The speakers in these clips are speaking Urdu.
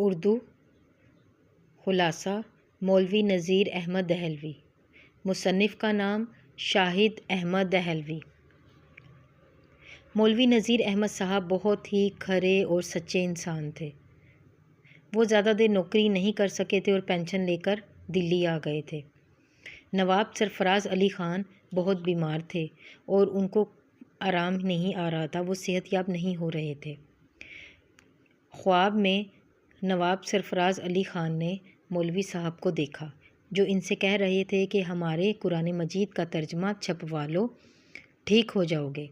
اردو خلاصہ مولوی نذیر احمد دہلوی، مصنف کا نام شاہد احمد دہلوی۔ مولوی نذیر احمد صاحب بہت ہی کھرے اور سچے انسان تھے۔ وہ زیادہ دیر نوکری نہیں کر سکے تھے اور پینشن لے کر دلی آ گئے تھے۔ نواب سرفراز علی خان بہت بیمار تھے اور ان کو آرام نہیں آ رہا تھا، وہ صحت یاب نہیں ہو رہے تھے۔ خواب میں نواب سرفراز علی خان نے مولوی صاحب کو دیکھا جو ان سے کہہ رہے تھے کہ ہمارے قرآن مجید کا ترجمہ چھپوا لو، ٹھیک ہو جاؤ گے۔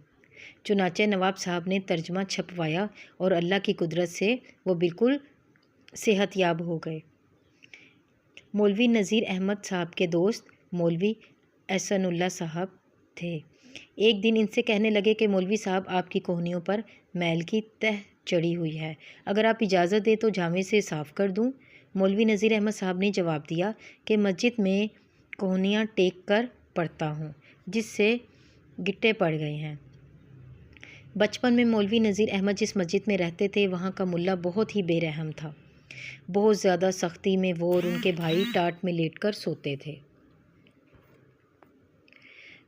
چنانچہ نواب صاحب نے ترجمہ چھپوایا اور اللہ کی قدرت سے وہ بالکل صحت یاب ہو گئے۔ مولوی نذیر احمد صاحب کے دوست مولوی احسن اللہ صاحب تھے۔ ایک دن ان سے کہنے لگے کہ مولوی صاحب آپ کی کوہنیوں پر میل کی تہ چڑھی ہوئی ہے، اگر آپ اجازت دیں تو جامے سے صاف کر دوں؟ مولوی نذیر احمد صاحب نے جواب دیا کہ مسجد میں کوہنیاں ٹیک کر پڑھتا ہوں جس سے گٹے پڑ گئے ہیں۔ بچپن میں مولوی نذیر احمد جس مسجد میں رہتے تھے وہاں کا ملا بہت ہی بے رحم تھا۔ بہت زیادہ سختی میں وہ اور ان کے بھائی ٹاٹ میں لیٹ کر سوتے تھے۔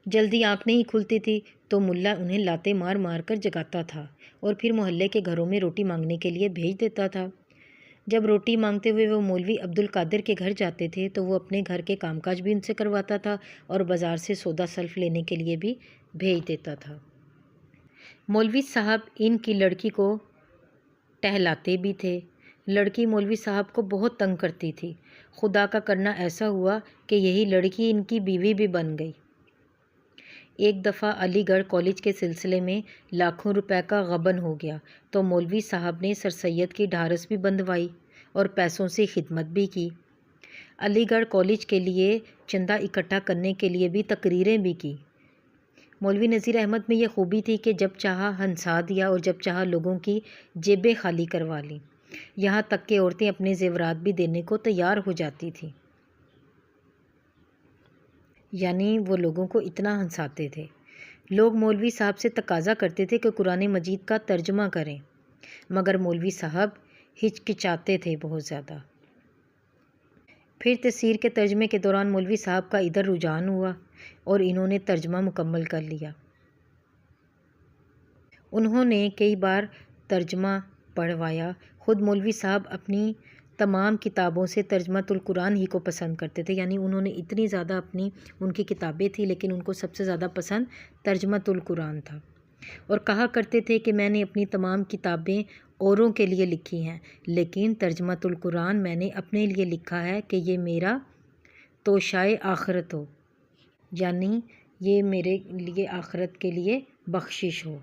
جلدی آنکھ نہیں کھلتی تھی تو ملا انہیں لاتے مار مار کر جگاتا تھا اور پھر محلے کے گھروں میں روٹی مانگنے کے لیے بھیج دیتا تھا۔ جب روٹی مانگتے ہوئے وہ مولوی عبد القادر کے گھر جاتے تھے تو وہ اپنے گھر کے کام کاج بھی ان سے کرواتا تھا اور بازار سے سودا سلف لینے کے لیے بھی بھیج دیتا تھا۔ مولوی صاحب ان کی لڑکی کو ٹہلاتے بھی تھے۔ لڑکی مولوی صاحب کو بہت تنگ کرتی تھی۔ خدا کا کرنا ایسا ہوا کہ یہی لڑکی ان کی بیوی بھی بن گئی۔ ایک دفعہ علی گڑھ کالج کے سلسلے میں لاکھوں روپے کا غبن ہو گیا تو مولوی صاحب نے سر سید کی ڈھارس بھی بندھوائی اور پیسوں سے خدمت بھی کی۔ علی گڑھ کالج کے لیے چندہ اکٹھا کرنے کے لیے بھی تقریریں بھی کی۔ مولوی نذیر احمد میں یہ خوبی تھی کہ جب چاہا ہنسا دیا اور جب چاہا لوگوں کی جیبیں خالی کروا لیں، یہاں تک کہ عورتیں اپنے زیورات بھی دینے کو تیار ہو جاتی تھیں۔ یعنی وہ لوگوں کو اتنا ہنساتے تھے۔ لوگ مولوی صاحب سے تقاضا کرتے تھے کہ قرآن مجید کا ترجمہ کریں، مگر مولوی صاحب ہچکچاتے تھے بہت زیادہ۔ پھر تفسیر کے ترجمے کے دوران مولوی صاحب کا ادھر رجحان ہوا اور انہوں نے ترجمہ مکمل کر لیا۔ انہوں نے کئی بار ترجمہ پڑھوایا۔ خود مولوی صاحب اپنی تمام کتابوں سے ترجمۃ القرآن ہی کو پسند کرتے تھے، یعنی انہوں نے اتنی زیادہ ان کی کتابیں تھیں لیکن ان کو سب سے زیادہ پسند ترجمۃ القرآن تھا، اور کہا کرتے تھے کہ میں نے اپنی تمام کتابیں اوروں کے لیے لکھی ہیں لیکن ترجمۃ القرآن میں نے اپنے لیے لکھا ہے کہ یہ میرا توشائے آخرت ہو، یعنی یہ میرے لیے آخرت کے لیے بخشش ہو۔